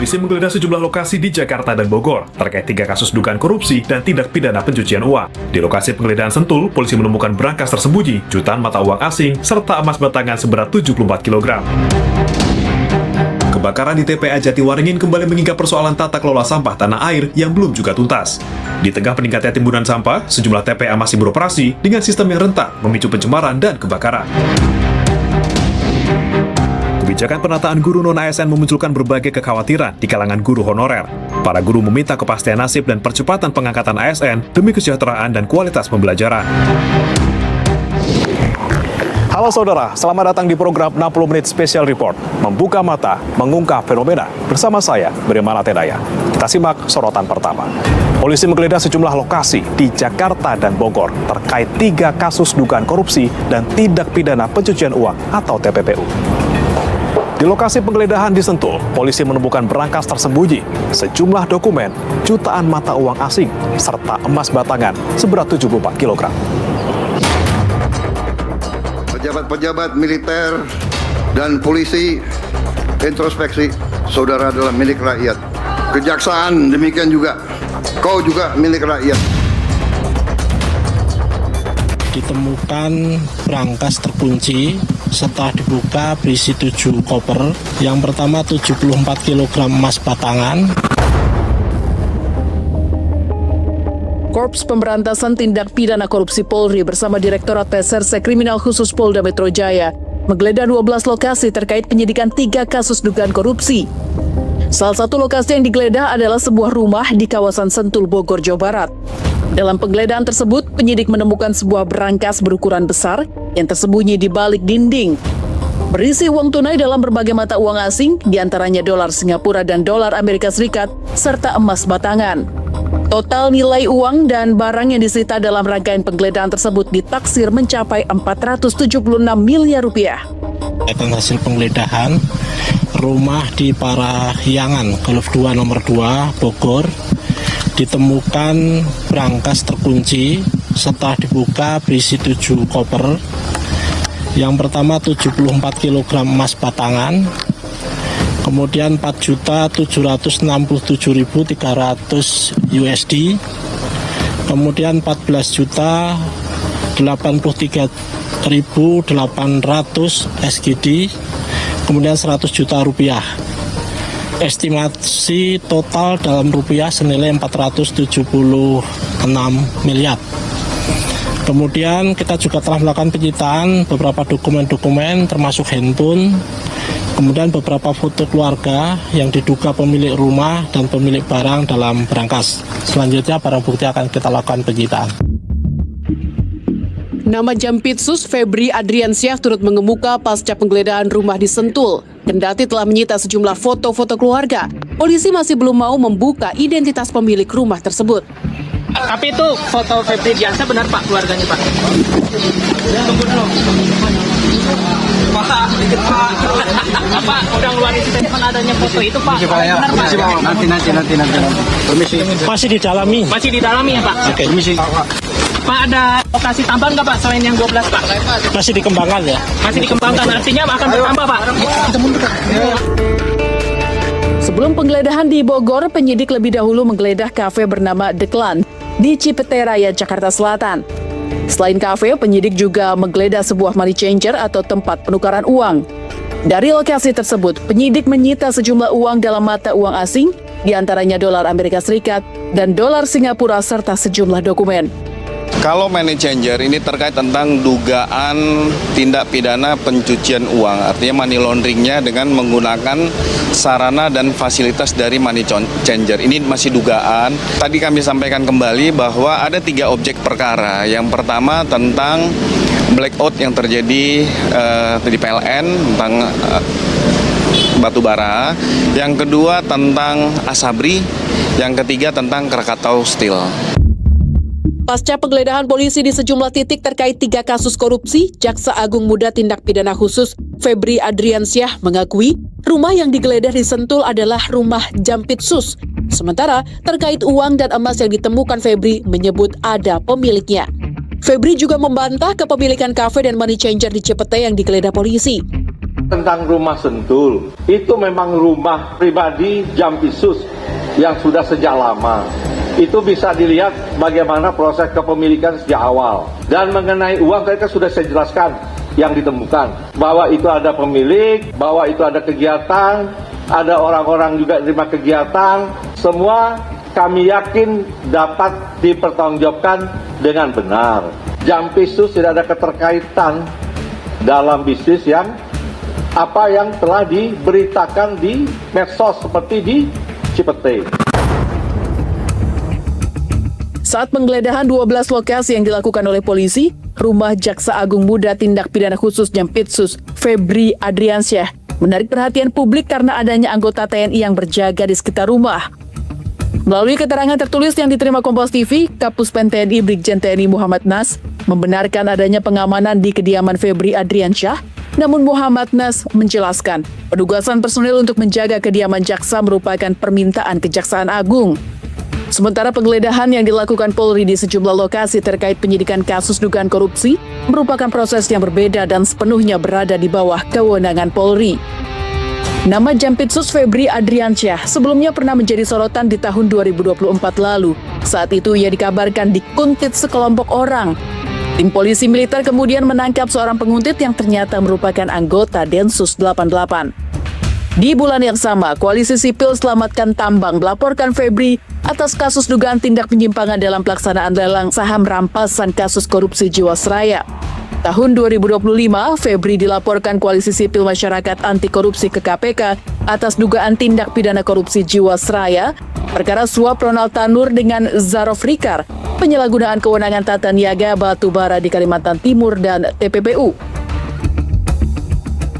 Polisi menggeledah sejumlah lokasi di Jakarta dan Bogor terkait 3 kasus dugaan korupsi dan tindak pidana pencucian uang. Di lokasi penggeledahan Sentul, polisi menemukan berangkas tersembunyi, jutaan mata uang asing, serta emas batangan seberat 74 kg. Kebakaran di TPA Jatiwaringin kembali mengingat persoalan tata kelola sampah tanah air yang belum juga tuntas. Di tengah peningkatnya timbunan sampah, sejumlah TPA masih beroperasi dengan sistem yang rentan, memicu pencemaran dan kebakaran. Kebijakan penataan guru non-ASN memunculkan berbagai kekhawatiran di kalangan guru honorer. Para guru meminta kepastian nasib dan percepatan pengangkatan ASN demi kesejahteraan dan kualitas pembelajaran. Halo saudara, selamat datang di program 60 Menit Special Report. Membuka mata, mengungkap fenomena. Bersama saya, Beriman Atedaya. Kita simak sorotan pertama. Polisi menggeledah sejumlah lokasi di Jakarta dan Bogor terkait 3 kasus dugaan korupsi dan tindak pidana pencucian uang atau TPPU. Di lokasi penggeledahan di Sentul, polisi menemukan berangkas tersembunyi, sejumlah dokumen, jutaan mata uang asing, serta emas batangan seberat 74 kg. Pejabat-pejabat militer dan polisi introspeksi, saudara adalah milik rakyat. Kejaksaan demikian juga, kau juga milik rakyat. Ditemukan berangkas terkunci, setelah dibuka berisi 7 koper. Yang pertama 74 kg emas batangan. Korps Pemberantasan Tindak Pidana Korupsi Polri bersama Direktorat Reserse Kriminal Khusus Polda Metro Jaya menggeledah 12 lokasi terkait penyidikan 3 kasus dugaan korupsi. Salah satu lokasi yang digeledah adalah sebuah rumah di kawasan Sentul, Bogor, Jawa Barat. Dalam penggeledahan tersebut, penyidik menemukan sebuah berangkas berukuran besar yang tersembunyi di balik dinding. Berisi uang tunai dalam berbagai mata uang asing, diantaranya dolar Singapura dan dolar Amerika Serikat, serta emas batangan. Total nilai uang dan barang yang disita dalam rangkaian penggeledahan tersebut ditaksir mencapai 476 miliar rupiah. Akan hasil penggeledahan, rumah di Parahyangan, Golf 2 nomor 2, Bogor, ditemukan berangkas terkunci, setelah dibuka berisi 7 koper. Yang pertama 74 kg emas batangan, kemudian 4.767.300 USD, kemudian 14.083.800 SGD, kemudian 100 juta rupiah. Estimasi total dalam rupiah senilai 476 miliar. Kemudian kita juga telah melakukan penyitaan beberapa dokumen-dokumen termasuk handphone, kemudian beberapa foto keluarga yang diduga pemilik rumah dan pemilik barang dalam berangkas. Selanjutnya barang bukti akan kita lakukan penyitaan. Nama Jampitsus Febri Adriansyah turut mengemuka pasca penggeledahan rumah di Sentul. Kendati telah menyita sejumlah foto-foto keluarga, polisi masih belum mau membuka identitas pemilik rumah tersebut. Tapi itu foto Febri Adriansyah benar Pak, keluarganya Pak? Tunggu dulu. Pak, Pak, udah ngeluarin statement adanya foto itu Pak? Benar Pak? Nanti. Permisi. Masih didalami. Masih didalami ya Pak? Oke, permisi. Pak, ada lokasi tambahan nggak Pak selain yang 12 Pak? Masih dikembangkan ya? Masih dikembangkan, artinya akan bertambah Pak? Sebelum penggeledahan di Bogor, penyidik lebih dahulu menggeledah kafe bernama The Clan di Cipete Raya, Jakarta Selatan. Selain kafe, penyidik juga menggeledah sebuah money changer atau tempat penukaran uang. Dari lokasi tersebut, penyidik menyita sejumlah uang dalam mata uang asing, diantaranya dolar Amerika Serikat dan dolar Singapura serta sejumlah dokumen. Kalau money changer ini terkait tentang dugaan tindak pidana pencucian uang, artinya money launderingnya dengan menggunakan sarana dan fasilitas dari money changer. Ini masih dugaan. Tadi kami sampaikan kembali bahwa ada 3 objek perkara. Yang pertama tentang blackout yang terjadi di PLN tentang batubara. Yang kedua tentang Asabri. Yang ketiga tentang Krakatau Steel. Pasca penggeledahan polisi di sejumlah titik terkait 3 kasus korupsi, Jaksa Agung Muda Tindak Pidana Khusus Febri Adriansyah mengakui rumah yang digeledah di Sentul adalah rumah Jampitsus. Sementara terkait uang dan emas yang ditemukan, Febri menyebut ada pemiliknya. Febri juga membantah kepemilikan kafe dan money changer di Cipete yang digeledah polisi. Tentang rumah Sentul, itu memang rumah pribadi Jampitsus yang sudah sejak lama. Itu bisa dilihat bagaimana proses kepemilikan sejak awal. Dan mengenai uang tadi sudah saya jelaskan yang ditemukan. Bahwa itu ada pemilik, bahwa itu ada kegiatan, ada orang-orang juga terima kegiatan. Semua kami yakin dapat dipertanggungjawabkan dengan benar. Jampitsus tidak ada keterkaitan dalam bisnis yang telah diberitakan di medsos seperti di Cipete. Saat penggeledahan 12 lokasi yang dilakukan oleh polisi, rumah Jaksa Agung Muda Tindak Pidana Khusus Jampitsus Febri Adriansyah menarik perhatian publik karena adanya anggota TNI yang berjaga di sekitar rumah. Melalui keterangan tertulis yang diterima Kompas TV, Kapuspen TNI Brigjen TNI Muhammad Nas membenarkan adanya pengamanan di kediaman Febri Adriansyah. Namun Muhammad Nas menjelaskan, penugasan personil untuk menjaga kediaman jaksa merupakan permintaan Kejaksaan Agung. Sementara penggeledahan yang dilakukan Polri di sejumlah lokasi terkait penyidikan kasus dugaan korupsi merupakan proses yang berbeda dan sepenuhnya berada di bawah kewenangan Polri. Nama Jampitsus Febri Adriansyah sebelumnya pernah menjadi sorotan di tahun 2024 lalu. Saat itu ia dikabarkan dikuntit sekelompok orang. Tim polisi militer kemudian menangkap seorang penguntit yang ternyata merupakan anggota Densus 88. Di bulan yang sama, Koalisi Sipil Selamatkan Tambang melaporkan Febri atas kasus dugaan tindak penyimpangan dalam pelaksanaan lelang saham rampasan kasus korupsi Jiwasraya. Tahun 2025, Febri dilaporkan Koalisi Sipil Masyarakat Anti Korupsi ke KPK atas dugaan tindak pidana korupsi Jiwasraya, perkara suap Ronald Tanur dengan Zarof Rikar, penyalahgunaan kewenangan tata niaga batubara di Kalimantan Timur dan TPPU.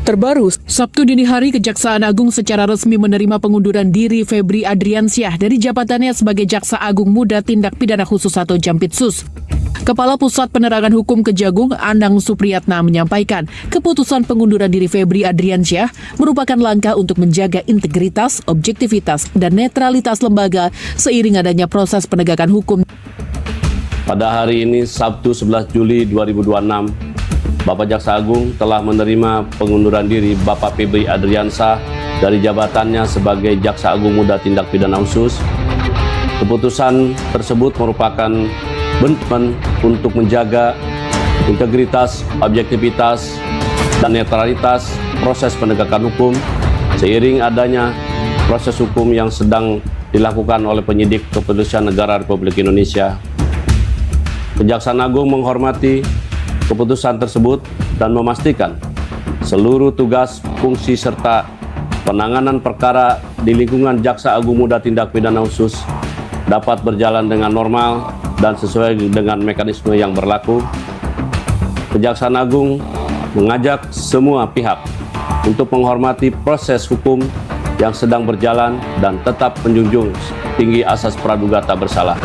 Terbaru, Sabtu dini hari Kejaksaan Agung secara resmi menerima pengunduran diri Febri Adriansyah dari jabatannya sebagai Jaksa Agung Muda Tindak Pidana Khusus atau Jampitsus. Kepala Pusat Penerangan Hukum Kejagung, Anang Supriyatna, menyampaikan keputusan pengunduran diri Febri Adriansyah merupakan langkah untuk menjaga integritas, objektivitas, dan netralitas lembaga seiring adanya proses penegakan hukum. Pada hari ini, Sabtu 11 Juli 2026, Bapak Jaksa Agung telah menerima pengunduran diri Bapak Febri Adriansyah dari jabatannya sebagai Jaksa Agung Muda Tindak Pidana Khusus. Keputusan tersebut merupakan bentuk untuk menjaga integritas, objektivitas, dan netralitas proses penegakan hukum seiring adanya proses hukum yang sedang dilakukan oleh penyidik Kepolisian Negara Republik Indonesia. Kejaksaan Agung menghormati keputusan tersebut dan memastikan seluruh tugas, fungsi, serta penanganan perkara di lingkungan Jaksa Agung Muda Tindak Pidana Khusus dapat berjalan dengan normal dan sesuai dengan mekanisme yang berlaku. Kejaksaan Agung mengajak semua pihak untuk menghormati proses hukum yang sedang berjalan dan tetap menjunjung tinggi asas praduga tak bersalah.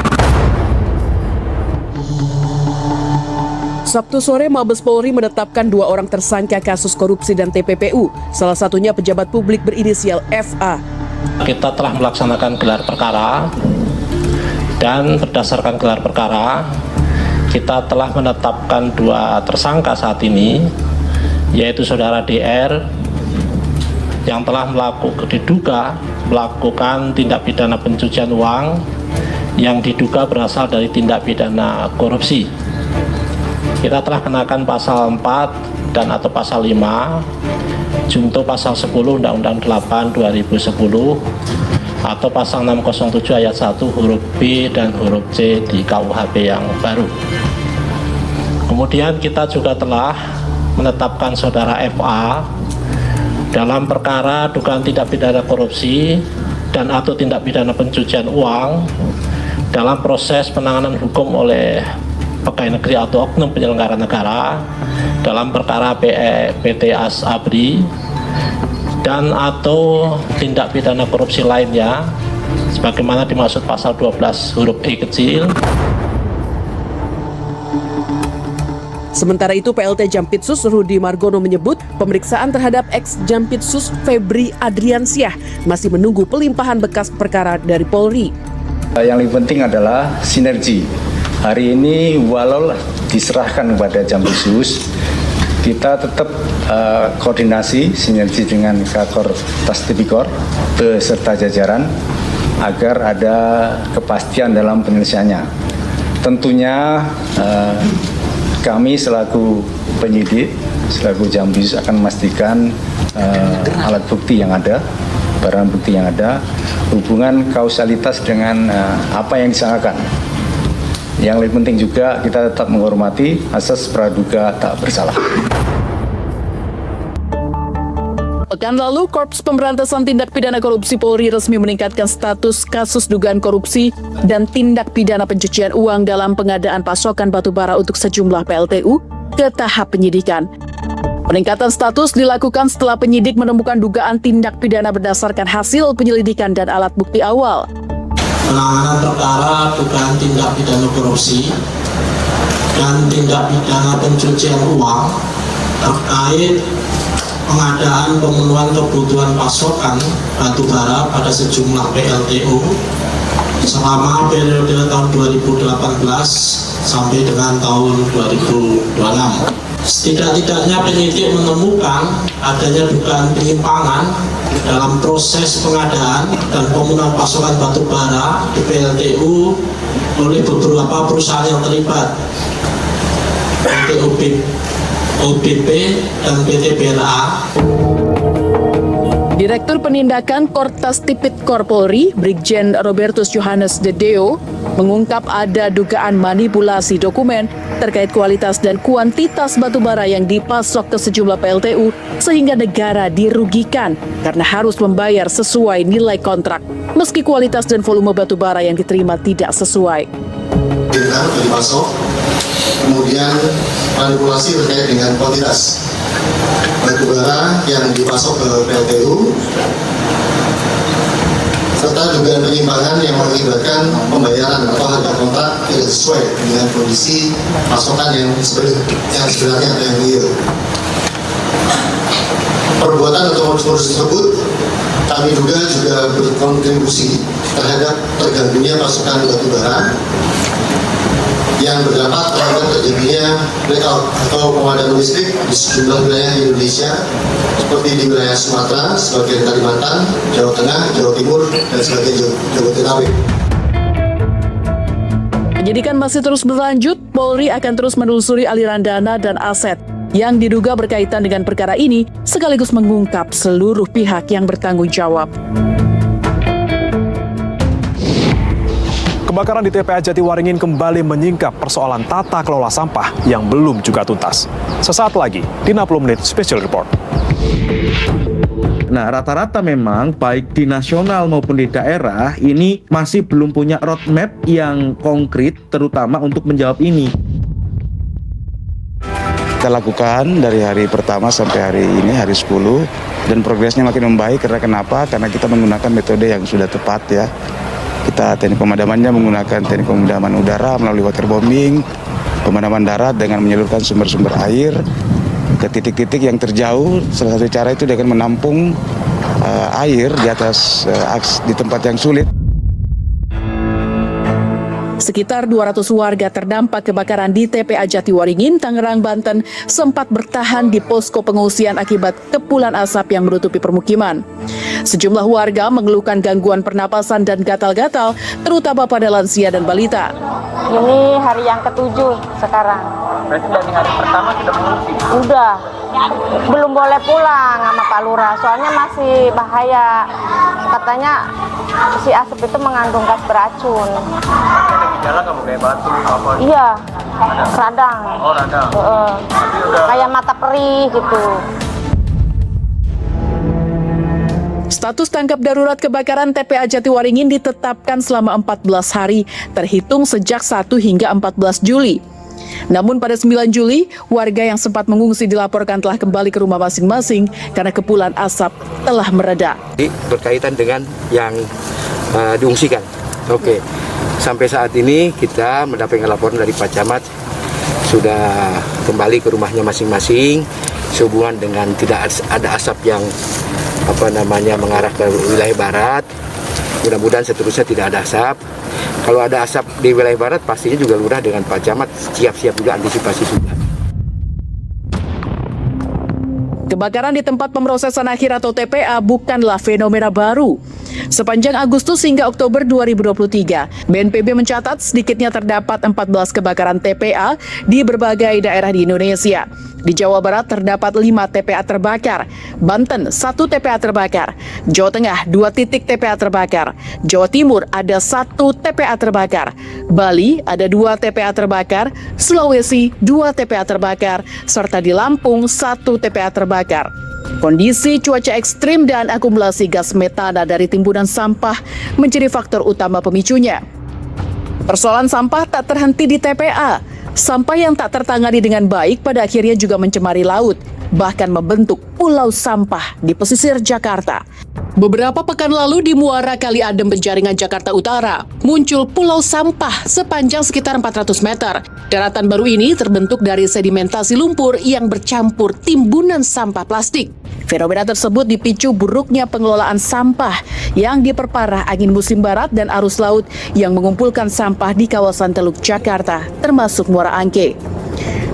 Sabtu sore, Mabes Polri menetapkan 2 orang tersangka kasus korupsi dan TPPU, salah satunya pejabat publik berinisial FA. Kita telah melaksanakan gelar perkara dan berdasarkan gelar perkara kita telah menetapkan 2 tersangka saat ini, yaitu saudara DR yang telah diduga melakukan tindak pidana pencucian uang yang diduga berasal dari tindak pidana korupsi. Kita telah kenakan pasal 4 dan atau pasal 5 junto pasal 10 Undang-Undang 8 2010 atau pasal 607 ayat 1 huruf B dan huruf C di KUHP yang baru. Kemudian kita juga telah menetapkan saudara FA dalam perkara dugaan tindak pidana korupsi dan atau tindak pidana pencucian uang dalam proses penanganan hukum oleh pegawai negeri atau oknum penyelenggara negara dalam perkara PT Asabri dan atau tindak pidana korupsi lainnya sebagaimana dimaksud pasal 12 huruf E kecil. Sementara itu, PLT Jampitsus Rudi Margono menyebut pemeriksaan terhadap ex-Jampitsus Febri Adriansyah masih menunggu pelimpahan berkas perkara dari Polri. Yang lebih penting adalah sinergi. Hari ini walau diserahkan kepada Jampitsus, kita tetap koordinasi sinergi dengan Kakor Tas Tipikor beserta jajaran agar ada kepastian dalam penyelesaiannya. Tentunya kami selaku penyidik, selaku Jambi akan memastikan alat bukti yang ada, barang bukti yang ada, hubungan kausalitas dengan apa yang disangkakan. Yang lebih penting juga kita tetap menghormati asas praduga tak bersalah. Pekan lalu, Korps Pemberantasan Tindak Pidana Korupsi Polri resmi meningkatkan status kasus dugaan korupsi dan tindak pidana pencucian uang dalam pengadaan pasokan batubara untuk sejumlah PLTU ke tahap penyidikan. Peningkatan status dilakukan setelah penyidik menemukan dugaan tindak pidana berdasarkan hasil penyelidikan dan alat bukti awal. Penanganan perkara dugaan tindak pidana korupsi dan tindak pidana pencucian uang terkait pengadaan pemenuhan kebutuhan pasokan batubara pada sejumlah PLTU selama periode tahun 2018 sampai dengan tahun 2026. Setidak-tidaknya penyidik menemukan adanya dugaan penyimpangan dalam proses pengadaan dan pemenuhan pasokan batubara di PLTU oleh beberapa perusahaan yang terlibat, PT OBP dan PT BLA. Direktur Penindakan Kortas Tipikor Polri, Brigjen Robertus Johannes Dedeo, mengungkap ada dugaan manipulasi dokumen terkait kualitas dan kuantitas batubara yang dipasok ke sejumlah PLTU sehingga negara dirugikan karena harus membayar sesuai nilai kontrak, meski kualitas dan volume batubara yang diterima tidak sesuai. Dipasok, kemudian manipulasi terkait dengan kuantitas batubara yang dipasok ke PLTU, serta dugaan penyimpangan yang mengakibatkan pembayaran atau harga kontrak tidak sesuai dengan kondisi pasokan yang sebenarnya atau yang real. Perbuatan atau modus tersebut kami juga berkontribusi terhadap terganggunya pasokan batubara yang berdampak terhadap terjadinya blackout atau pemadaman listrik di sejumlah wilayah di Indonesia seperti di wilayah Sumatera, sebagian Kalimantan, Jawa Tengah, Jawa Timur, dan sebagian Jabodetabek. Penyidikan masih terus berlanjut, Polri akan terus menelusuri aliran dana dan aset yang diduga berkaitan dengan perkara ini sekaligus mengungkap seluruh pihak yang bertanggung jawab. Kebakaran di TPA Jatiwaringin kembali menyingkap persoalan tata kelola sampah yang belum juga tuntas. Sesaat lagi di 60 Menit Special Report. Nah, rata-rata memang baik di nasional maupun di daerah ini masih belum punya roadmap yang konkret terutama untuk menjawab ini. Kita lakukan dari hari pertama sampai hari ini, hari 10, dan progresnya makin membaik. Karena kenapa? Karena kita menggunakan metode yang sudah tepat ya. Kita teknik pemadamannya menggunakan teknik pemadaman udara melalui waterbombing, pemadaman darat dengan menyalurkan sumber-sumber air ke titik-titik yang terjauh. Salah satu cara itu dengan menampung air di atas di tempat yang sulit. Sekitar 200 warga terdampak kebakaran di TPA Jatiwaringin, Tangerang, Banten sempat bertahan di posko pengungsian akibat kepulan asap yang menutupi permukiman. Sejumlah warga mengeluhkan gangguan pernapasan dan gatal-gatal, terutama pada lansia dan balita. Ini hari yang ke-7 sekarang. Berarti dari hari pertama sudah mengungsi? Udah. Belum boleh pulang sama Pak Lurah, soalnya masih bahaya. Katanya si asap itu mengandung gas beracun. Ada gejala kamu kayak batuk apa? Iya, radang. Oh, radang. Kayak mata perih gitu. Status tanggap darurat kebakaran TPA Jatiwaringin ditetapkan selama 14 hari, terhitung sejak 1 hingga 14 Juli. Namun pada 9 Juli, warga yang sempat mengungsi dilaporkan telah kembali ke rumah masing-masing karena kepulan asap telah mereda. Berkaitan dengan yang diungsikan. Oke. Sampai saat ini kita mendapatkan laporan dari Pak Camat sudah kembali ke rumahnya masing-masing sehubungan dengan tidak ada asap yang mengarah ke wilayah barat. Mudah-mudahan seterusnya tidak ada asap. Kalau ada asap di wilayah barat, pastinya juga lurah dengan Pak Camat siap-siap juga antisipasi sudah. Kebakaran di tempat pemrosesan akhir atau TPA bukanlah fenomena baru. Sepanjang Agustus hingga Oktober 2023, BNPB mencatat sedikitnya terdapat 14 kebakaran TPA di berbagai daerah di Indonesia. Di Jawa Barat terdapat 5 TPA terbakar, Banten 1 TPA terbakar, Jawa Tengah 2 titik TPA terbakar, Jawa Timur ada 1 TPA terbakar, Bali ada 2 TPA terbakar, Sulawesi 2 TPA terbakar, serta di Lampung 1 TPA terbakar. Kondisi cuaca ekstrim dan akumulasi gas metana dari timbunan sampah menjadi faktor utama pemicunya. Persoalan sampah tak terhenti di TPA. Sampah yang tak tertangani dengan baik pada akhirnya juga mencemari laut, bahkan membentuk pulau sampah di pesisir Jakarta. Beberapa pekan lalu di Muara Kali Adem Penjaringan Jakarta Utara, muncul pulau sampah sepanjang sekitar 400 meter. Daratan baru ini terbentuk dari sedimentasi lumpur yang bercampur timbunan sampah plastik. Fenomena tersebut dipicu buruknya pengelolaan sampah yang diperparah angin musim barat dan arus laut yang mengumpulkan sampah di kawasan Teluk Jakarta, termasuk Muara Angke.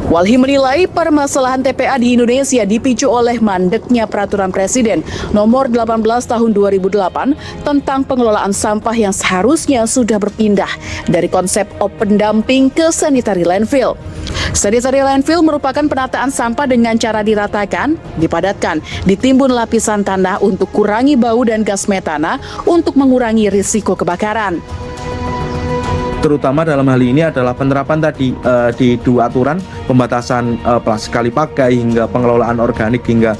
Walhi menilai permasalahan TPA di Indonesia dipicu oleh mandeknya peraturan Presiden nomor 18 tahun 2008 tentang pengelolaan sampah yang seharusnya sudah berpindah dari konsep open dumping ke sanitary landfill. Sanitary landfill merupakan penataan sampah dengan cara diratakan, dipadatkan, ditimbun lapisan tanah untuk kurangi bau dan gas metana untuk mengurangi risiko kebakaran. Terutama dalam hal ini adalah penerapan tadi di 2 aturan, pembatasan plastik sekali pakai hingga pengelolaan organik hingga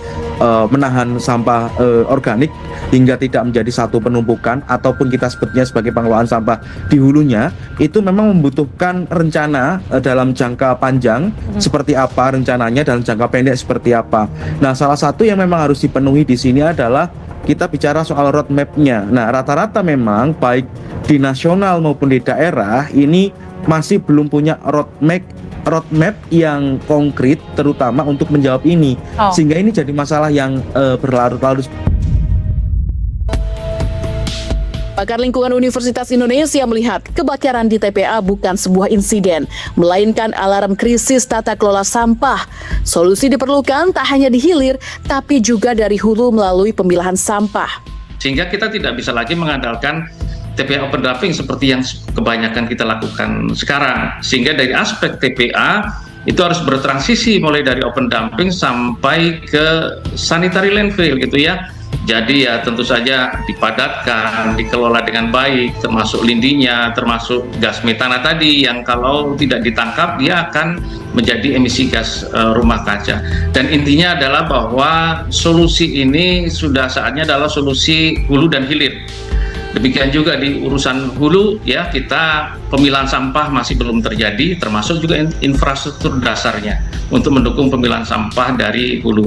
menahan sampah organik hingga tidak menjadi satu penumpukan ataupun kita sebutnya sebagai pengelolaan sampah di hulunya, itu memang membutuhkan rencana dalam jangka panjang seperti apa rencananya, dalam jangka pendek seperti apa. Nah, salah satu yang memang harus dipenuhi di sini adalah kita bicara soal roadmap-nya. Nah, rata-rata memang baik di nasional maupun di daerah ini masih belum punya roadmap yang konkret terutama untuk menjawab ini. Sehingga ini jadi masalah yang berlarut-larut. Pakar Lingkungan Universitas Indonesia melihat kebakaran di TPA bukan sebuah insiden, melainkan alarm krisis tata kelola sampah. Solusi diperlukan tak hanya di hilir, tapi juga dari hulu melalui pemilahan sampah. Sehingga kita tidak bisa lagi mengandalkan TPA open dumping seperti yang kebanyakan kita lakukan sekarang. Sehingga dari aspek TPA itu harus bertransisi mulai dari open dumping sampai ke sanitary landfill gitu ya. Jadi ya tentu saja dipadatkan, dikelola dengan baik, termasuk lindinya, termasuk gas metana tadi yang kalau tidak ditangkap dia akan menjadi emisi gas rumah kaca. Dan intinya adalah bahwa solusi ini sudah saatnya adalah solusi hulu dan hilir. Demikian juga di urusan hulu ya, kita pemilahan sampah masih belum terjadi, termasuk juga infrastruktur dasarnya untuk mendukung pemilahan sampah dari hulu.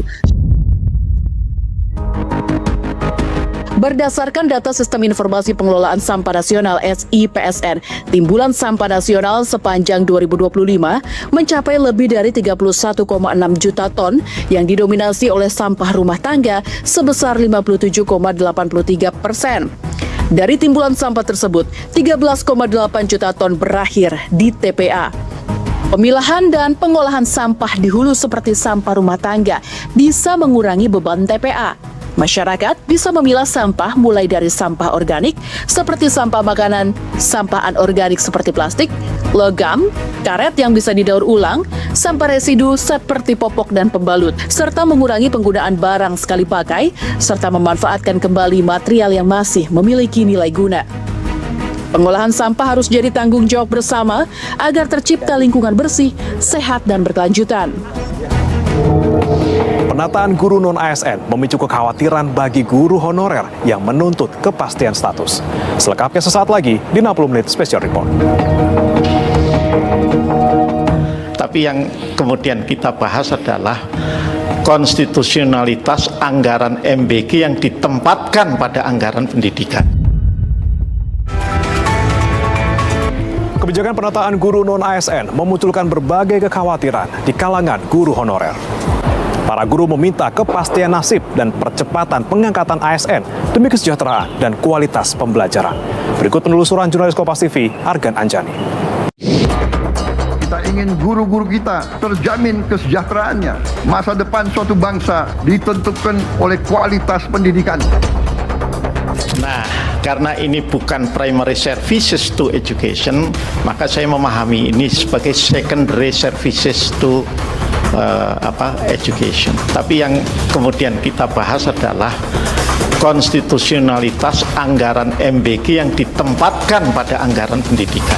Berdasarkan data Sistem Informasi Pengelolaan Sampah Nasional SIPSN, timbulan sampah nasional sepanjang 2025 mencapai lebih dari 31,6 juta ton yang didominasi oleh sampah rumah tangga sebesar 57,83%. Dari timbulan sampah tersebut, 13,8 juta ton berakhir di TPA. Pemilahan dan pengolahan sampah di hulu seperti sampah rumah tangga bisa mengurangi beban TPA. Masyarakat bisa memilah sampah mulai dari sampah organik seperti sampah makanan, sampah anorganik seperti plastik, logam, karet yang bisa didaur ulang, sampah residu seperti popok dan pembalut, serta mengurangi penggunaan barang sekali pakai, serta memanfaatkan kembali material yang masih memiliki nilai guna. Pengolahan sampah harus jadi tanggung jawab bersama agar tercipta lingkungan bersih, sehat, dan berkelanjutan. Penataan guru non-ASN memicu kekhawatiran bagi guru honorer yang menuntut kepastian status. Selengkapnya sesaat lagi di 60 Menit Special Report. Tapi yang kemudian kita bahas adalah konstitusionalitas anggaran MBG yang ditempatkan pada anggaran pendidikan. Kebijakan penataan guru non-ASN memunculkan berbagai kekhawatiran di kalangan guru honorer. Para guru meminta kepastian nasib dan percepatan pengangkatan ASN demi kesejahteraan dan kualitas pembelajaran. Berikut penelusuran jurnalis Kompas TV, Argan Anjani. Kita ingin guru-guru kita terjamin kesejahteraannya. Masa depan suatu bangsa ditentukan oleh kualitas pendidikan. Nah, karena ini bukan primary services to education, maka saya memahami ini sebagai secondary services to education. Tapi yang kemudian kita bahas adalah konstitusionalitas anggaran MBG yang ditempatkan pada anggaran pendidikan.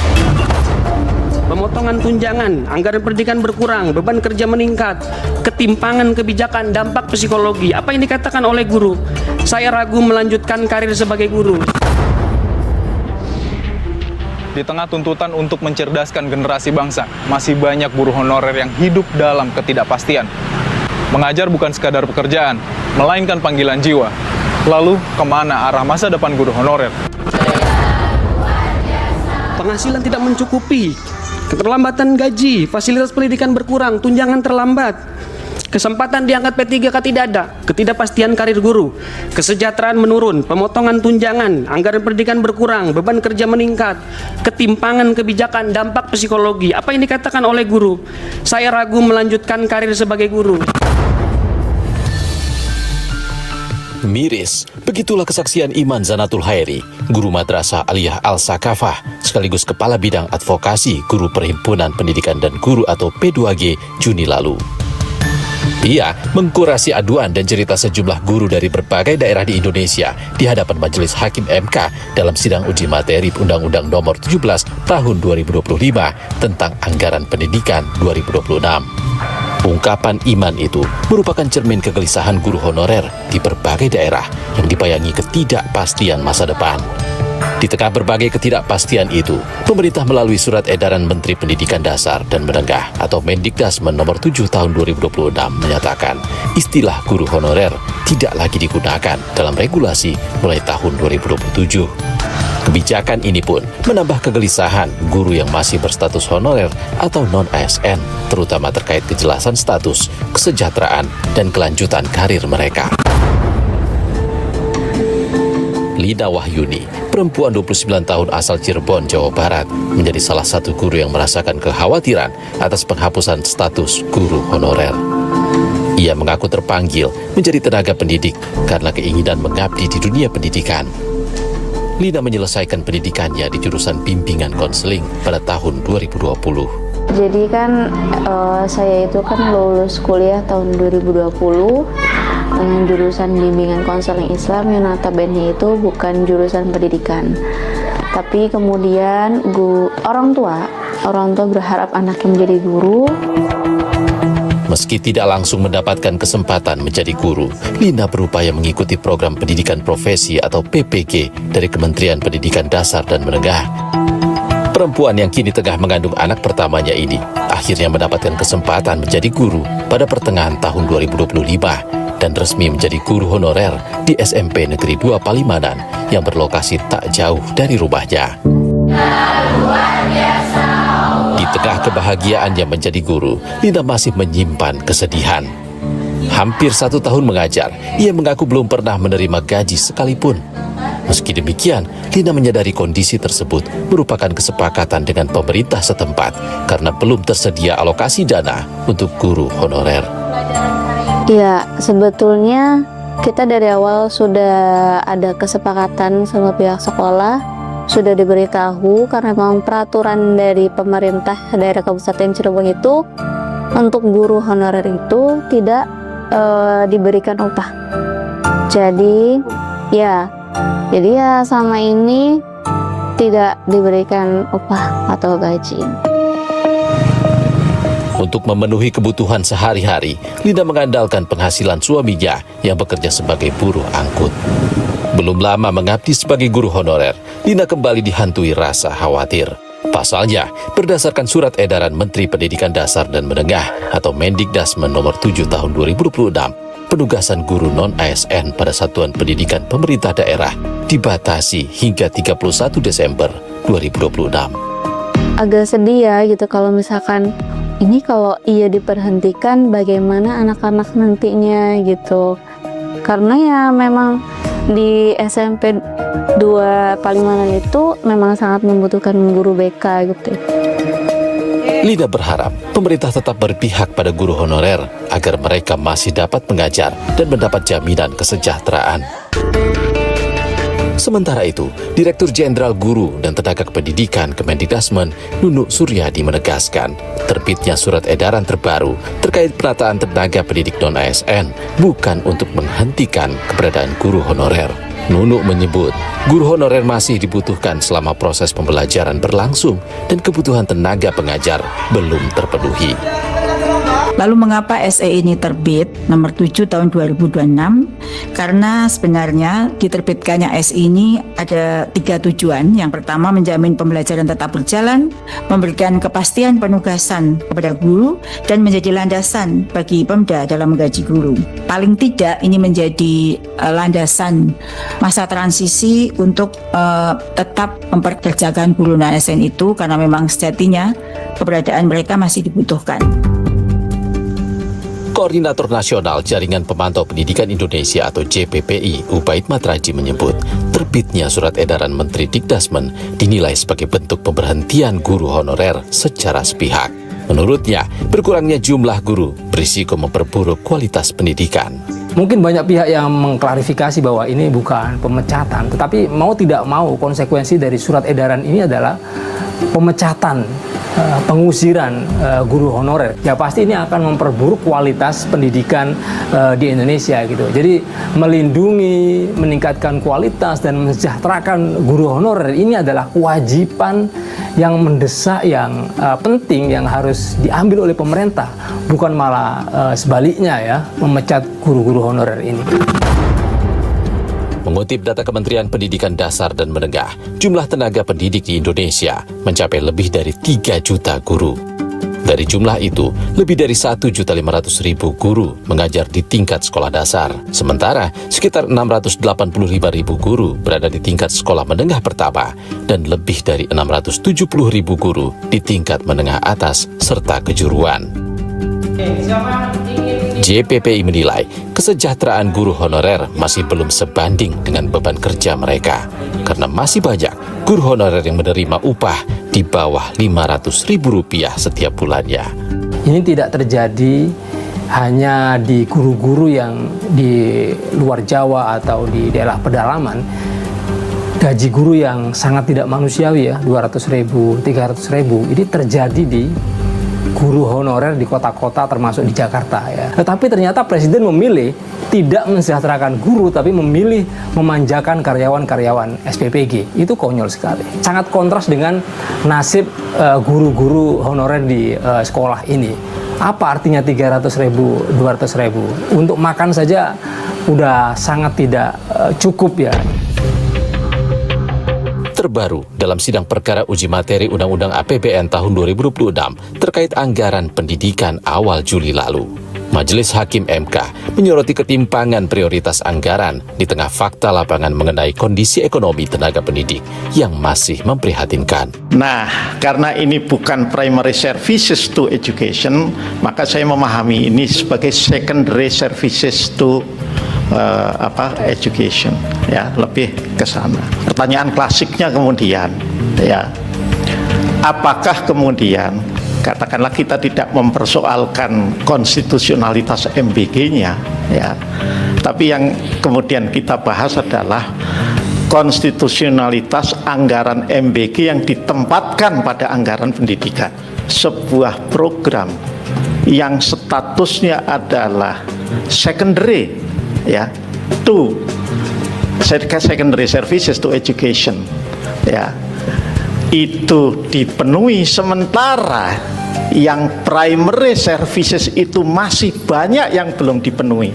Pemotongan tunjangan, anggaran pendidikan berkurang, beban kerja meningkat, ketimpangan kebijakan, dampak psikologi. Apa yang dikatakan oleh guru? Saya ragu melanjutkan karir sebagai guru. Di tengah tuntutan untuk mencerdaskan generasi bangsa, masih banyak guru honorer yang hidup dalam ketidakpastian. Mengajar bukan sekadar pekerjaan, melainkan panggilan jiwa. Lalu, kemana arah masa depan guru honorer? Penghasilan tidak mencukupi, keterlambatan gaji, fasilitas pendidikan berkurang, tunjangan terlambat, kesempatan diangkat P3K tidak ada, ketidakpastian karir guru, kesejahteraan menurun, pemotongan tunjangan, anggaran pendidikan berkurang, beban kerja meningkat, ketimpangan kebijakan, dampak psikologi. Apa yang dikatakan oleh guru? Saya ragu melanjutkan karir sebagai guru. Miris, begitulah kesaksian Iman Zanatul Hairi, guru Madrasah Aliyah Al-Sakafah, sekaligus Kepala Bidang Advokasi Guru Perhimpunan Pendidikan dan Guru atau P2G Juni lalu. Ia mengkurasi aduan dan cerita sejumlah guru dari berbagai daerah di Indonesia di hadapan Majelis Hakim MK dalam sidang uji materi Undang-Undang Nomor 17 Tahun 2025 tentang Anggaran Pendidikan 2026. Ungkapan Iman itu merupakan cermin kegelisahan guru honorer di berbagai daerah yang dibayangi ketidakpastian masa depan. Di tengah berbagai ketidakpastian itu, pemerintah melalui Surat Edaran Menteri Pendidikan Dasar dan Menengah atau Mendikdasmen Nomor 7 Tahun 2026 menyatakan istilah guru honorer tidak lagi digunakan dalam regulasi mulai tahun 2027. Kebijakan ini pun menambah kegelisahan guru yang masih berstatus honorer atau non-ASN, terutama terkait kejelasan status, kesejahteraan, dan kelanjutan karir mereka. Lina Wahyuni, perempuan 29 tahun asal Cirebon, Jawa Barat, menjadi salah satu guru yang merasakan kekhawatiran atas penghapusan status guru honorer. Ia mengaku terpanggil menjadi tenaga pendidik karena keinginan mengabdi di dunia pendidikan. Lina menyelesaikan pendidikannya di jurusan bimbingan konseling pada tahun 2020. Jadi kan saya itu kan lulus kuliah tahun 2020 dengan jurusan bimbingan konseling Islam yang notabene itu bukan jurusan pendidikan. Tapi kemudian orang tua berharap anaknya menjadi guru. Meski tidak langsung mendapatkan kesempatan menjadi guru, Lina berupaya mengikuti program pendidikan profesi atau PPG dari Kementerian Pendidikan Dasar dan Menengah. Perempuan yang kini tengah mengandung anak pertamanya ini akhirnya mendapatkan kesempatan menjadi guru pada pertengahan tahun 2025 dan resmi menjadi guru honorer di SMP Negeri 2 Palimanan yang berlokasi tak jauh dari rumahnya. Di tengah kebahagiaannya menjadi guru, Lina masih menyimpan kesedihan. Hampir 1 tahun mengajar, ia mengaku belum pernah menerima gaji sekalipun. Meski demikian, Lina menyadari kondisi tersebut merupakan kesepakatan dengan pemerintah setempat karena belum tersedia alokasi dana untuk guru honorer. Ya, sebetulnya kita dari awal sudah ada kesepakatan sama pihak sekolah, sudah diberitahu karena memang peraturan dari pemerintah daerah Kabupaten Cirebon itu untuk guru honorer itu tidak diberikan upah. Jadi ya sama ini tidak diberikan upah atau gaji. Untuk memenuhi kebutuhan sehari-hari, Lina mengandalkan penghasilan suaminya yang bekerja sebagai buruh angkut. Belum lama mengabdi sebagai guru honorer, Lina kembali dihantui rasa khawatir. Pasalnya, berdasarkan Surat Edaran Menteri Pendidikan Dasar dan Menengah atau Mendikdasmen Nomor 7 Tahun 2026, penugasan guru non-ASN pada satuan pendidikan pemerintah daerah dibatasi hingga 31 Desember 2026. Agak sedih ya gitu kalau misalkan ini kalau ia diberhentikan bagaimana anak-anak nantinya gitu. Karena ya memang di SMP 2 Palimanan itu memang sangat membutuhkan guru BK gitu. Lina berharap pemerintah tetap berpihak pada guru honorer agar mereka masih dapat mengajar dan mendapat jaminan kesejahteraan. Sementara itu, Direktur Jenderal Guru dan Tenaga Kependidikan Kemendikbudrismen Nunuk Suryadi menegaskan, terbitnya surat edaran terbaru terkait penataan tenaga pendidik non-ASN bukan untuk menghentikan keberadaan guru honorer. Nunuk menyebut, guru honorer masih dibutuhkan selama proses pembelajaran berlangsung dan kebutuhan tenaga pengajar belum terpenuhi. Lalu mengapa SE ini terbit nomor 7 tahun 2026? Karena sebenarnya diterbitkannya SE ini ada 3 tujuan. Yang pertama, menjamin pembelajaran tetap berjalan, memberikan kepastian penugasan kepada guru, dan menjadi landasan bagi Pemda dalam menggaji guru. Paling tidak ini menjadi landasan masa transisi untuk tetap memperkerjakan guru non-ASN itu, karena memang sejatinya keberadaan mereka masih dibutuhkan. Koordinator Nasional Jaringan Pemantau Pendidikan Indonesia atau JPPI, Ubaid Matraji menyebut, terbitnya surat edaran Menteri Dikdasmen dinilai sebagai bentuk pemberhentian guru honorer secara sepihak. Menurutnya, berkurangnya jumlah guru berisiko memperburuk kualitas pendidikan. Mungkin banyak pihak yang mengklarifikasi bahwa ini bukan pemecatan, tetapi mau tidak mau konsekuensi dari surat edaran ini adalah pemecatan, pengusiran guru honorer. Ya pasti ini akan memperburuk kualitas pendidikan di Indonesia gitu. Jadi melindungi, meningkatkan kualitas dan mensejahterakan guru honorer ini adalah kewajiban yang mendesak, yang penting, yang harus diambil oleh pemerintah, bukan malah sebaliknya ya, memecat guru-guru honorer ini. Mengutip data Kementerian Pendidikan Dasar dan Menengah, jumlah tenaga pendidik di Indonesia mencapai lebih dari 3 juta guru. Dari jumlah itu, lebih dari 1.500.000 guru mengajar di tingkat sekolah dasar. Sementara, sekitar 685.000 guru berada di tingkat sekolah menengah pertama dan lebih dari 670.000 guru di tingkat menengah atas serta kejuruan. JPPI menilai kesejahteraan guru honorer masih belum sebanding dengan beban kerja mereka karena masih banyak guru honorer yang menerima upah di bawah Rp500.000 setiap bulannya. Ini tidak terjadi hanya di guru-guru yang di luar Jawa atau di daerah pedalaman. Gaji guru yang sangat tidak manusiawi ya, 200.000, 300.000, ini terjadi di guru honorer di kota-kota termasuk di Jakarta ya. Tetapi ternyata Presiden memilih tidak mensejahterakan guru tapi memilih memanjakan karyawan-karyawan SPPG. Itu konyol sekali. Sangat kontras dengan nasib guru-guru honorer di sekolah ini. Apa artinya 300.000, 200.000? Untuk makan saja udah sangat tidak cukup ya. Terbaru dalam sidang perkara uji materi Undang-Undang APBN tahun 2026 terkait anggaran pendidikan awal Juli lalu. Majelis Hakim MK menyoroti ketimpangan prioritas anggaran di tengah fakta lapangan mengenai kondisi ekonomi tenaga pendidik yang masih memprihatinkan. Nah, karena ini bukan primary services to education, maka saya memahami ini sebagai secondary services to education, ya, lebih ke sana. Pertanyaan klasiknya kemudian, ya, apakah kemudian katakanlah kita tidak mempersoalkan konstitusionalitas MBG-nya, ya, tapi yang kemudian kita bahas adalah konstitusionalitas anggaran MBG yang ditempatkan pada anggaran pendidikan, sebuah program yang statusnya adalah secondary, ya, to secondary services to education, ya, itu dipenuhi, sementara yang primary services itu masih banyak yang belum dipenuhi.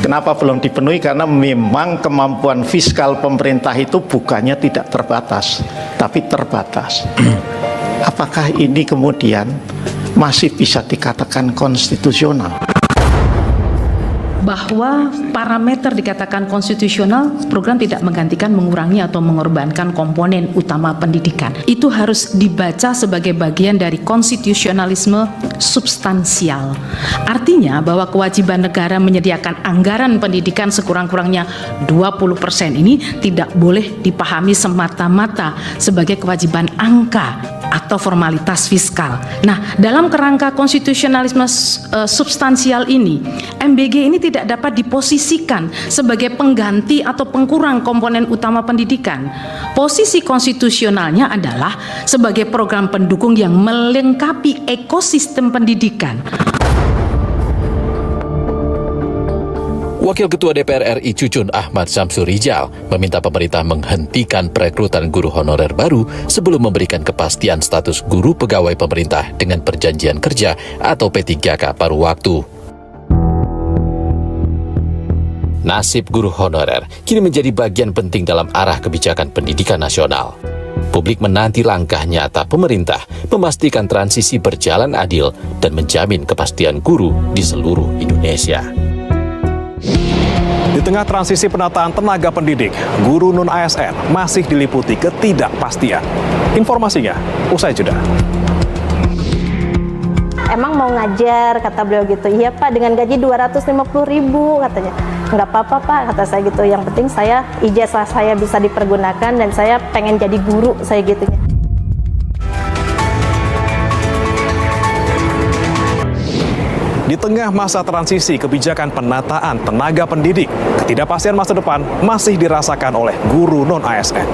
Kenapa belum dipenuhi? Karena memang kemampuan fiskal pemerintah itu bukannya tidak terbatas, tapi terbatas. Apakah ini kemudian masih bisa dikatakan konstitusional? bahwa parameter dikatakan konstitusional, program tidak menggantikan, mengurangi atau mengorbankan komponen utama pendidikan. Itu harus dibaca sebagai bagian dari konstitusionalisme substansial. Artinya bahwa kewajiban negara menyediakan anggaran pendidikan sekurang-kurangnya 20% ini tidak boleh dipahami semata-mata sebagai kewajiban angka atau formalitas fiskal. Nah, dalam kerangka konstitusionalisme substansial ini, MBG ini tidak dapat diposisikan sebagai pengganti atau pengkurang komponen utama pendidikan. Posisi konstitusionalnya adalah sebagai program pendukung yang melengkapi ekosistem pendidikan. Wakil Ketua DPR RI Cucun Ahmad Syamsur Rijal meminta pemerintah menghentikan perekrutan guru honorer baru sebelum memberikan kepastian status guru pegawai pemerintah dengan perjanjian kerja atau P3K paruh waktu. Nasib guru honorer kini menjadi bagian penting dalam arah kebijakan pendidikan nasional. Publik menanti langkah nyata pemerintah memastikan transisi berjalan adil dan menjamin kepastian guru di seluruh Indonesia. Di tengah transisi penataan tenaga pendidik, guru non-ASN masih diliputi ketidakpastian. Informasinya usai jeda. Emang mau ngajar, kata beliau gitu. Iya Pak, dengan gaji 250.000 katanya. Nggak apa-apa Pak, kata saya gitu. Yang penting saya ijazah saya bisa dipergunakan dan saya pengen jadi guru, saya gitu. Di tengah masa transisi kebijakan penataan tenaga pendidik, ketidakpastian masa depan masih dirasakan oleh guru non-ASN.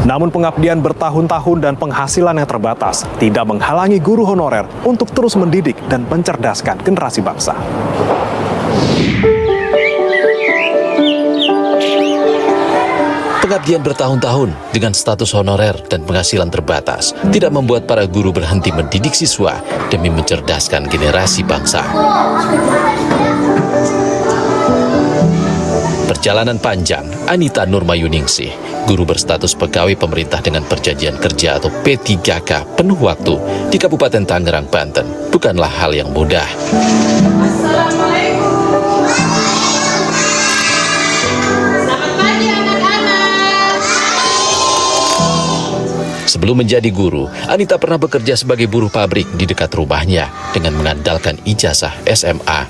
Namun pengabdian bertahun-tahun dan penghasilan yang terbatas tidak menghalangi guru honorer untuk terus mendidik dan mencerdaskan generasi bangsa. Pengabdian bertahun-tahun dengan status honorer dan penghasilan terbatas tidak membuat para guru berhenti mendidik siswa demi mencerdaskan generasi bangsa. Perjalanan panjang, Anita Nurmayuningsih, guru berstatus pegawai pemerintah dengan perjanjian kerja atau P3K penuh waktu di Kabupaten Tangerang, Banten, bukanlah hal yang mudah. Sebelum menjadi guru, Anita pernah bekerja sebagai buruh pabrik di dekat rumahnya dengan mengandalkan ijazah SMA.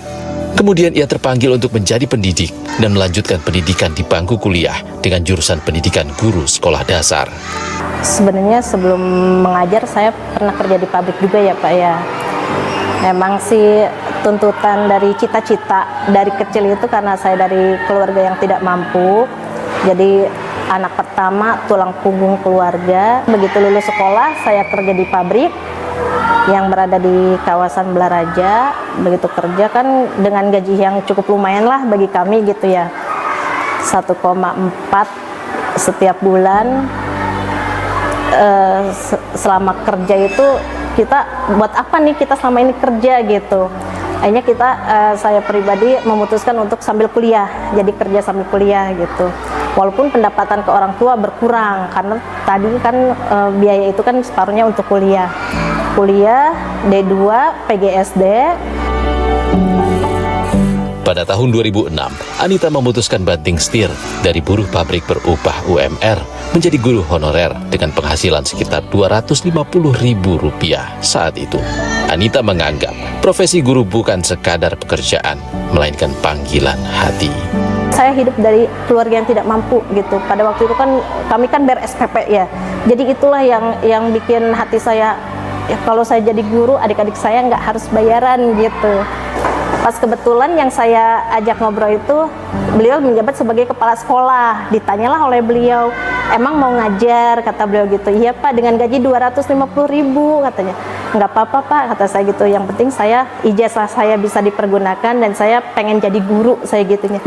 Kemudian ia terpanggil untuk menjadi pendidik dan melanjutkan pendidikan di bangku kuliah dengan jurusan pendidikan guru sekolah dasar. Sebenarnya sebelum mengajar saya pernah kerja di pabrik juga ya Pak ya. Memang sih tuntutan dari cita-cita dari kecil itu karena saya dari keluarga yang tidak mampu. Jadi anak pertama, tulang punggung keluarga. Begitu lulus sekolah, saya kerja di pabrik yang berada di kawasan Belaraja. Begitu kerja kan dengan gaji yang cukup lumayan lah bagi kami gitu ya. 1,4 setiap bulan. Selama kerja itu kita buat apa nih kita selama ini kerja gitu. Akhirnya saya pribadi memutuskan untuk sambil kuliah, jadi kerja sambil kuliah gitu. Walaupun pendapatan ke orang tua berkurang karena tadi kan biaya itu kan separuhnya untuk kuliah. Kuliah D2 PGSD. Pada tahun 2006, Anita memutuskan banting setir dari buruh pabrik berupah UMR menjadi guru honorer dengan penghasilan sekitar Rp250.000 saat itu. Anita menganggap profesi guru bukan sekadar pekerjaan, melainkan panggilan hati. Saya hidup dari keluarga yang tidak mampu gitu. Pada waktu itu kan kami kan bayar SPP ya. Jadi itulah yang bikin hati saya, ya kalau saya jadi guru adik-adik saya nggak harus bayaran gitu. Pas kebetulan yang saya ajak ngobrol itu beliau menjabat sebagai kepala sekolah. Ditanyalah oleh beliau, emang mau ngajar, kata beliau gitu. Iya Pak, dengan gaji 250.000 katanya. Nggak apa-apa Pak, kata saya gitu. Yang penting saya ijazah saya bisa dipergunakan dan saya pengen jadi guru, saya gitunya.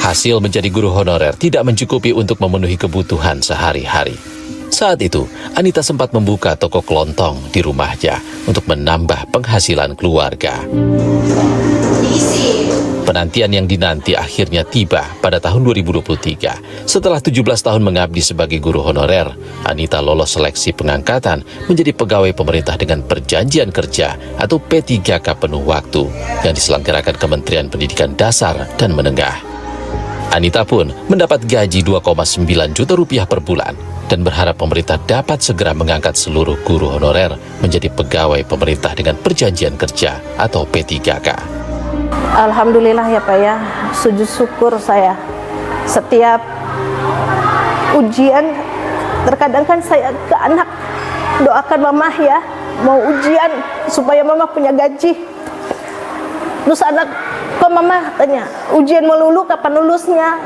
Hasil menjadi guru honorer tidak mencukupi untuk memenuhi kebutuhan sehari-hari. Saat itu, Anita sempat membuka toko kelontong di rumahnya untuk menambah penghasilan keluarga. Penantian yang dinanti akhirnya tiba pada tahun 2023. Setelah 17 tahun mengabdi sebagai guru honorer, Anita lolos seleksi pengangkatan menjadi pegawai pemerintah dengan perjanjian kerja atau P3K penuh waktu yang diselenggarakan Kementerian Pendidikan Dasar dan Menengah. Anita pun mendapat gaji 2,9 juta rupiah per bulan dan berharap pemerintah dapat segera mengangkat seluruh guru honorer menjadi pegawai pemerintah dengan perjanjian kerja atau P3K. Alhamdulillah ya Pak ya, sujud syukur saya. Setiap ujian, terkadang kan saya ke anak, doakan mama ya, mau ujian supaya mama punya gaji. Terus anak, kok mama tanya, ujian melulu kapan lulusnya?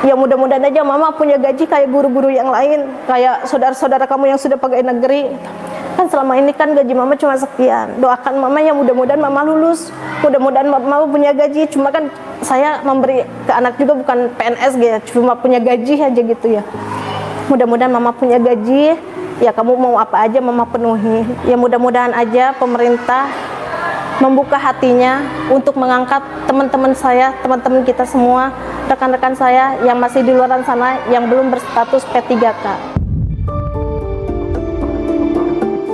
Ya mudah-mudahan aja mama punya gaji kayak guru-guru yang lain, kayak saudara-saudara kamu yang sudah pegawai negeri. Kan selama ini kan gaji mama cuma sekian. Doakan mama ya mudah-mudahan mama lulus, mudah-mudahan mama punya gaji. Cuma kan saya memberi ke anak juga bukan PNS ya, cuma punya gaji aja gitu ya. Mudah-mudahan mama punya gaji, ya kamu mau apa aja mama penuhi. Ya mudah-mudahan aja pemerintah membuka hatinya untuk mengangkat teman-teman saya, teman-teman kita semua, rekan-rekan saya yang masih di luar sana yang belum berstatus P3K.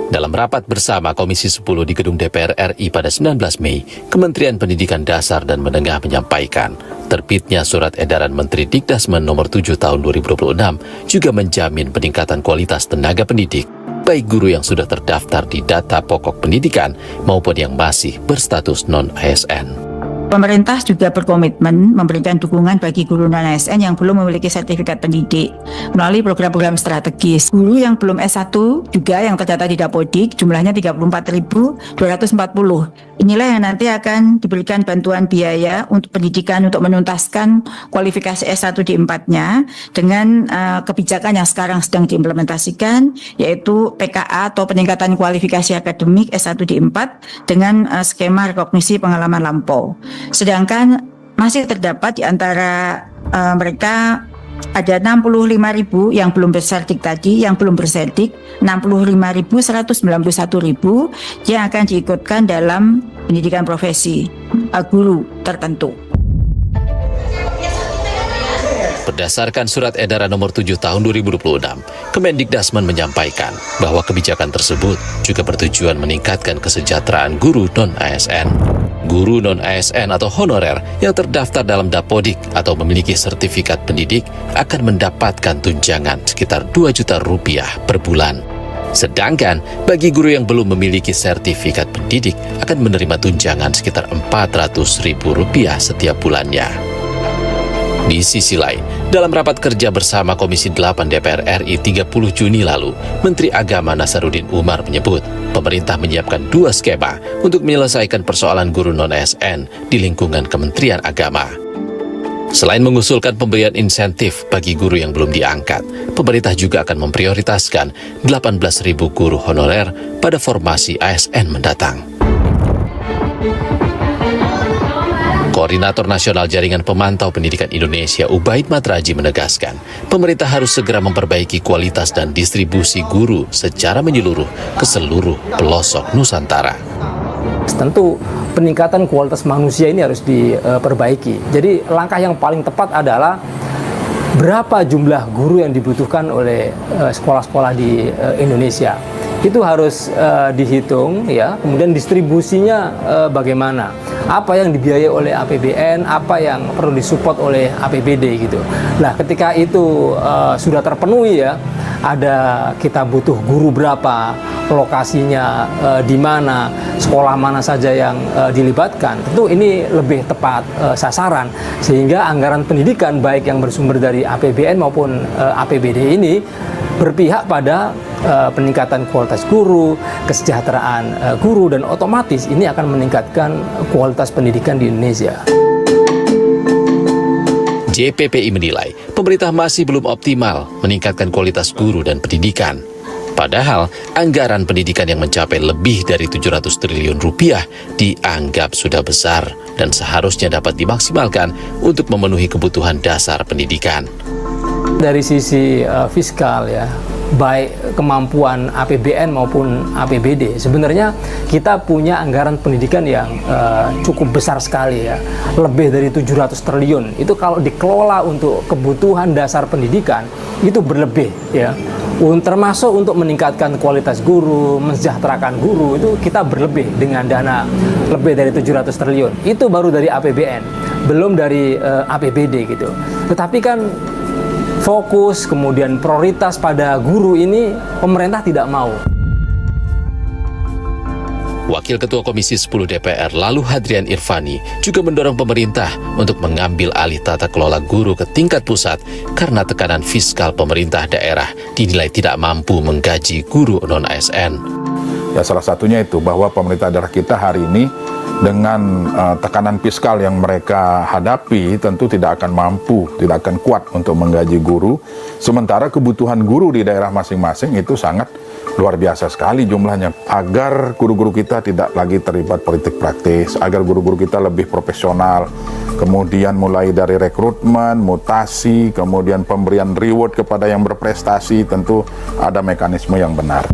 Dalam rapat bersama Komisi 10 di Gedung DPR RI pada 19 Mei, Kementerian Pendidikan Dasar dan Menengah menyampaikan, terbitnya Surat Edaran Menteri Dikdasmen Nomor 7 Tahun 2026 juga menjamin peningkatan kualitas tenaga pendidik, baik guru yang sudah terdaftar di data pokok pendidikan maupun yang masih berstatus non-ASN. Pemerintah juga berkomitmen memberikan dukungan bagi guru non-ASN yang belum memiliki sertifikat pendidik melalui program-program strategis. Guru yang belum S1 juga yang terdata di Dapodik jumlahnya 34.240. Inilah yang nanti akan diberikan bantuan biaya untuk pendidikan untuk menuntaskan kualifikasi S1 di 4-nya dengan kebijakan yang sekarang sedang diimplementasikan, yaitu PKA atau peningkatan kualifikasi akademik S1 di 4 dengan skema rekognisi pengalaman lampau. Sedangkan masih terdapat di antara mereka ada 65.000 yang belum berserdik tadi, yang belum berserdik 65.191.000 yang akan diikutkan dalam pendidikan profesi guru tertentu. Berdasarkan Surat Edaran Nomor 7 Tahun 2026, Kemendikdasmen menyampaikan bahwa kebijakan tersebut juga bertujuan meningkatkan kesejahteraan guru non-ASN. Guru non-ASN atau honorer yang terdaftar dalam Dapodik atau memiliki sertifikat pendidik akan mendapatkan tunjangan sekitar 2 juta rupiah per bulan. Sedangkan bagi guru yang belum memiliki sertifikat pendidik akan menerima tunjangan sekitar 400.000 rupiah setiap bulannya. Di sisi lain, dalam rapat kerja bersama Komisi 8 DPR RI 30 Juni lalu, Menteri Agama Nasaruddin Umar menyebut pemerintah menyiapkan 2 skema untuk menyelesaikan persoalan guru non-ASN di lingkungan Kementerian Agama. Selain mengusulkan pemberian insentif bagi guru yang belum diangkat, pemerintah juga akan memprioritaskan 18.000 guru honorer pada formasi ASN mendatang. Koordinator Nasional Jaringan Pemantau Pendidikan Indonesia Ubaid Matraji menegaskan, pemerintah harus segera memperbaiki kualitas dan distribusi guru secara menyeluruh ke seluruh pelosok Nusantara. Tentu peningkatan kualitas manusia ini harus diperbaiki. Jadi langkah yang paling tepat adalah berapa jumlah guru yang dibutuhkan oleh sekolah-sekolah di Indonesia. Itu harus dihitung ya, kemudian distribusinya bagaimana, apa yang dibiayai oleh APBN, apa yang perlu disupport oleh APBD gitu. Nah, ketika itu sudah terpenuhi ya, kita butuh guru berapa, lokasinya di mana, sekolah mana saja yang dilibatkan. Tentu ini lebih tepat sasaran, sehingga anggaran pendidikan baik yang bersumber dari APBN maupun APBD ini berpihak pada peningkatan kualitas guru, kesejahteraan guru, dan otomatis ini akan meningkatkan kualitas pendidikan di Indonesia. JPPI menilai pemerintah masih belum optimal meningkatkan kualitas guru dan pendidikan. Padahal anggaran pendidikan yang mencapai lebih dari 700 triliun rupiah dianggap sudah besar dan seharusnya dapat dimaksimalkan untuk memenuhi kebutuhan dasar pendidikan. Dari sisi fiskal ya, baik kemampuan APBN maupun APBD. Sebenarnya kita punya anggaran pendidikan yang cukup besar sekali ya, lebih dari 700 triliun. Itu kalau dikelola untuk kebutuhan dasar pendidikan itu berlebih ya. Termasuk untuk meningkatkan kualitas guru, mensejahterakan guru, itu kita berlebih dengan dana lebih dari 700 triliun. Itu baru dari APBN, belum dari APBD gitu. Tetapi kan fokus kemudian prioritas pada guru ini pemerintah tidak mau. Wakil Ketua Komisi 10 DPR lalu Hadrian Irvani juga mendorong pemerintah untuk mengambil alih tata kelola guru ke tingkat pusat karena tekanan fiskal pemerintah daerah dinilai tidak mampu menggaji guru non-ASN. Ya, salah satunya itu bahwa pemerintah daerah kita hari ini dengan tekanan fiskal yang mereka hadapi tentu tidak akan mampu, tidak akan kuat untuk menggaji guru. Sementara kebutuhan guru di daerah masing-masing itu sangat luar biasa sekali jumlahnya. Agar guru-guru kita tidak lagi terlibat politik praktis, agar guru-guru kita lebih profesional, kemudian mulai dari rekrutmen, mutasi, kemudian pemberian reward kepada yang berprestasi, tentu ada mekanisme yang benar.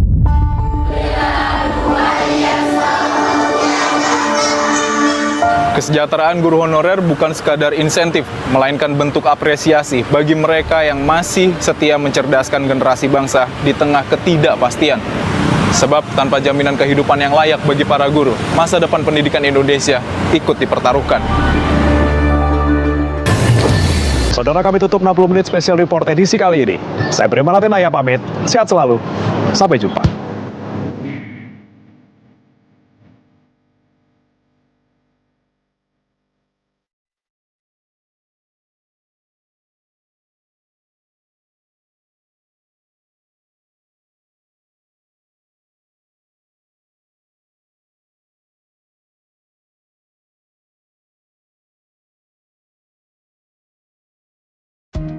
Kesejahteraan guru honorer bukan sekadar insentif, melainkan bentuk apresiasi bagi mereka yang masih setia mencerdaskan generasi bangsa di tengah ketidakpastian. Sebab tanpa jaminan kehidupan yang layak bagi para guru, masa depan pendidikan Indonesia ikut dipertaruhkan. Saudara, kami tutup 60 menit special report edisi kali ini. Saya Beriman Atenaya pamit, sehat selalu, sampai jumpa.